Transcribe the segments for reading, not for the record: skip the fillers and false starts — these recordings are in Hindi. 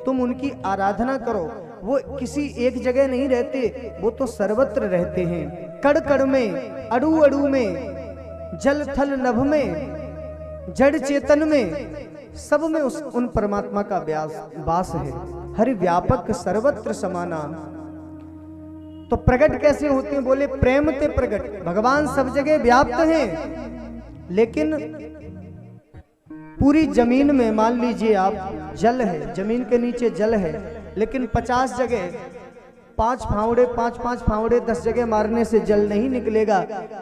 तुम उनकी आराधना करो। वो किसी एक जगह नहीं रहते, वो तो सर्वत्र रहते हैं। कण कण में, अड़ु अड़ु में, जल थल नभ में, जड़ चेतन में, सब में उन परमात्मा का वास है। हरि व्यापक सर्वत्र समाना। तो प्रकट कैसे होते हैं? बोले प्रेम ते प्रकट। भगवान सब जगह व्याप्त हैं, लेकिन पूरी जमीन में मान लीजिए आप जल है, जमीन के नीचे जल है, लेकिन 50 जगह 5 फावड़े 5-5 फावड़े 10 जगह मारने से जल नहीं निकलेगा।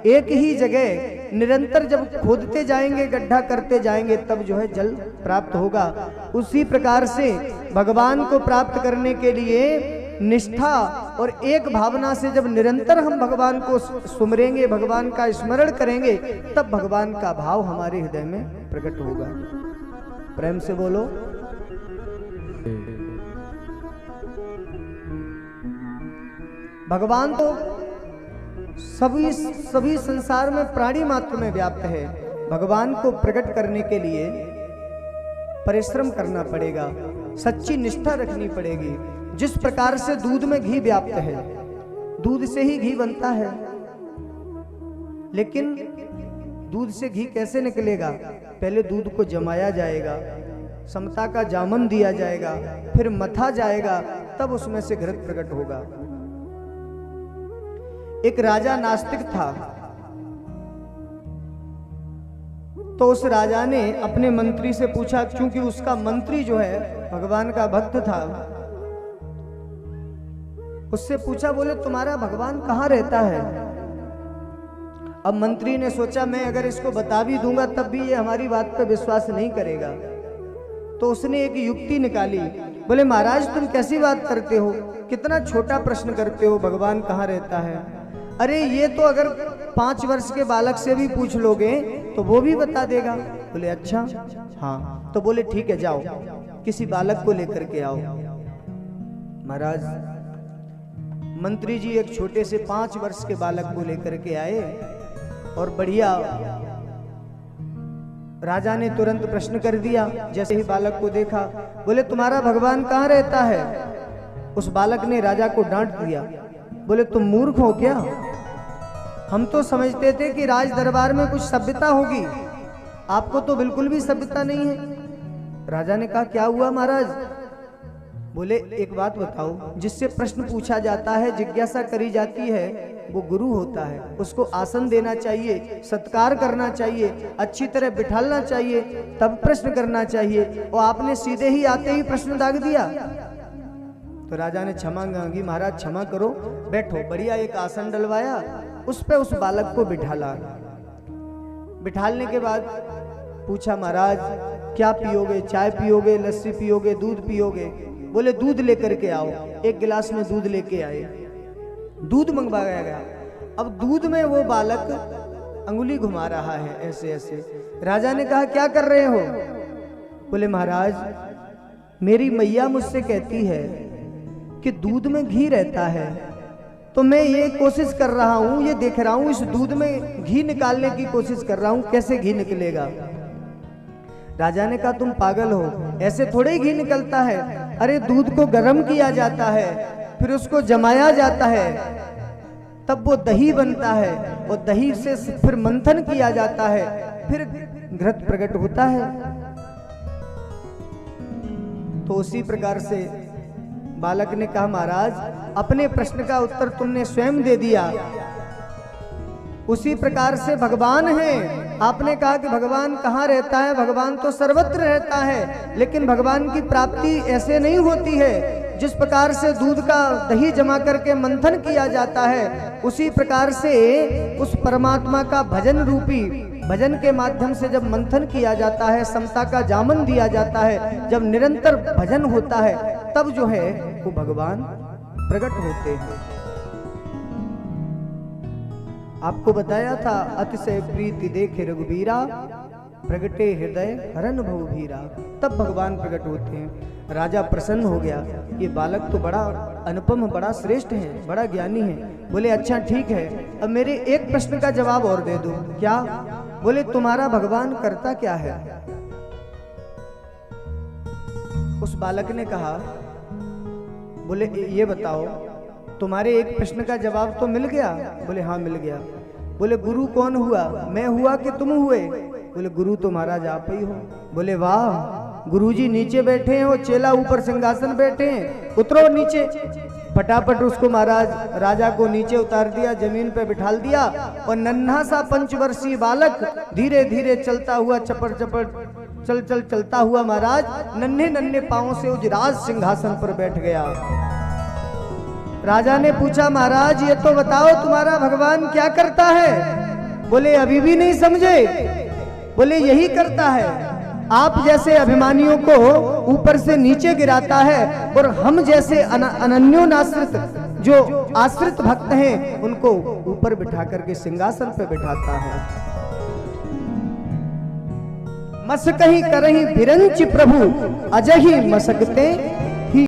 एक ही जगह निरंतर जब खोदते जाएंगे, गड्ढा करते जाएंगे, तब जो है जल प्राप्त होगा। उसी प्रकार से भगवान को प्राप्त करने के लिए निष्ठा और एक भावना से जब निरंतर हम भगवान को सुमरेंगे, भगवान का स्मरण करेंगे, तब भगवान का भाव हमारे हृदय में प्रकट होगा। प्रेम से बोलो। भगवान तो सभी संसार में प्राणी मात्र में व्याप्त है। भगवान को प्रकट करने के लिए परिश्रम करना पड़ेगा, सच्ची निष्ठा रखनी पड़ेगी। जिस प्रकार से दूध में घी व्याप्त है, दूध से ही घी बनता है, लेकिन दूध से घी कैसे निकलेगा? पहले दूध को जमाया जाएगा, समता का जामन दिया जाएगा, फिर मथा जाएगा, तब उसमें से घृत प्रकट होगा। एक राजा नास्तिक था, तो उस राजा ने अपने मंत्री से पूछा, क्योंकि उसका मंत्री जो है भगवान का भक्त था, उससे पूछा, बोले तुम्हारा भगवान कहाँ रहता है? अब मंत्री ने सोचा, मैं अगर इसको बता भी दूंगा तब भी ये हमारी बात पर विश्वास नहीं करेगा। तो उसने एक युक्ति निकाली। बोले महाराज तुम कैसी बात करते हो, कितना छोटा प्रश्न करते हो, भगवान कहाँ रहता है? अरे ये तो अगर 5 वर्ष के बालक से भी पूछ लोगे तो वो भी बता देगा। बोले अच्छा, हाँ। तो बोले ठीक है, जाओ किसी बालक को लेकर के आओ। महाराज मंत्री जी एक छोटे से 5 वर्ष के बालक को लेकर के आए और बढ़िया राजा ने तुरंत प्रश्न कर दिया। जैसे ही बालक को देखा, बोले तुम्हारा भगवान कहाँ रहता है? उस बालक ने राजा को डांट दिया, बोले तुम मूर्ख हो क्या? हम तो समझते थे कि राज दरबार में कुछ सभ्यता होगी, आपको तो बिल्कुल भी सभ्यता नहीं है। राजा ने कहा क्या हुआ महाराज? बोले एक बात बताओ, जिससे प्रश्न पूछा जाता है, जिज्ञासा करी जाती है, वो गुरु होता है। उसको आसन देना चाहिए, सत्कार करना चाहिए, अच्छी तरह बिठालना चाहिए, तब प्रश्न करना चाहिए। और आपने सीधे ही आते ही प्रश्न दाग दिया। तो राजा ने क्षमा मांगी, महाराज क्षमा करो, बैठो। बढ़िया एक आसन डलवाया, उस पे उस बालक को बिठाला। बिठालने के बाद पूछा, महाराज क्या पियोगे? चाय पियोगे, लस्सी पियोगे, दूध पियोगे? बोले दूध लेकर के आओ। एक गिलास में दूध लेके आए, दूध मंगवाया गया। अब दूध में वो बालक अंगुली घुमा रहा है ऐसे ऐसे। राजा ने कहा क्या कर रहे हो? बोले महाराज मेरी मैया मुझसे कहती है कि दूध में घी रहता है, तो मैं ये कोशिश कर रहा हूं, ये देख रहा हूं, इस दूध में घी निकालने की कोशिश कर रहा हूं, कैसे घी निकलेगा? राजा ने कहा तुम पागल हो, ऐसे थोड़े ही घी निकलता है। अरे दूध को गर्म किया जाता है, फिर उसको जमाया जाता है, तब वो दही बनता है, और दही से फिर मंथन किया जाता है, फिर घृत प्रकट होता है। तो उसी प्रकार से बालक ने कहा महाराज अपने प्रश्न का उत्तर तुमने स्वयं दे दिया। उसी प्रकार से भगवान है। आपने कहा कि भगवान कहाँ रहता है? भगवान तो सर्वत्र रहता है, लेकिन भगवान की प्राप्ति ऐसे नहीं होती है। जिस प्रकार से दूध का दही जमा करके मंथन किया जाता है, उसी प्रकार से उस परमात्मा का भजन रूपी भजन के माध्यम से जब मंथन किया जाता है, समता का जामन दिया जाता है, जब निरंतर भजन होता है, तब जो है वो भगवान प्रकट होते हैं। आपको बताया था अतिशय प्रीति देखे रघुबीरा, प्रगटे हृदय हरन भव भीरा, तब भगवान प्रकट होते हैं। राजा प्रसन्न हो गया, ये बालक तो बड़ा अनुपम, बड़ा श्रेष्ठ है, बड़ा ज्ञानी है। बोले अच्छा ठीक है, अब मेरे एक प्रश्न का जवाब और दे दो। क्या? बोले तुम्हारा भगवान करता क्या है? उस बालक ने कहा, बोले ये बताओ तुम्हारे एक प्रश्न का जवाब तो मिल गया? बोले हाँ मिल गया। बोले गुरु कौन हुआ, मैं हुआ कि तुम हुए? बोले गुरु तो महाराज आप ही हो। बोले वाह, गुरुजी नीचे बैठे हैं और चेला ऊपर सिंहासन बैठे हैं, उतरो नीचे। फटाफट उसको महाराज राजा को नीचे उतार दिया, जमीन पे बिठाल दिया और नन्हा सा 5 वर्षीय बालक धीरे धीरे चलता हुआ चपर चपर चलता हुआ महाराज नन्हे नन्हे पांवों से उस राज सिंहासन पर बैठ गया। राजा ने पूछा, महाराज ये तो बताओ तुम्हारा भगवान क्या करता है? बोले अभी भी नहीं समझे? बोले यही करता है, आप जैसे अभिमानियों को ऊपर से नीचे गिराता है और हम जैसे अनन्योनाश्रित जो आश्रित भक्त हैं उनको ऊपर बिठा करके सिंहासन पे बिठाता है। मस कहीं करही बिरंच प्रभु अजही मसकते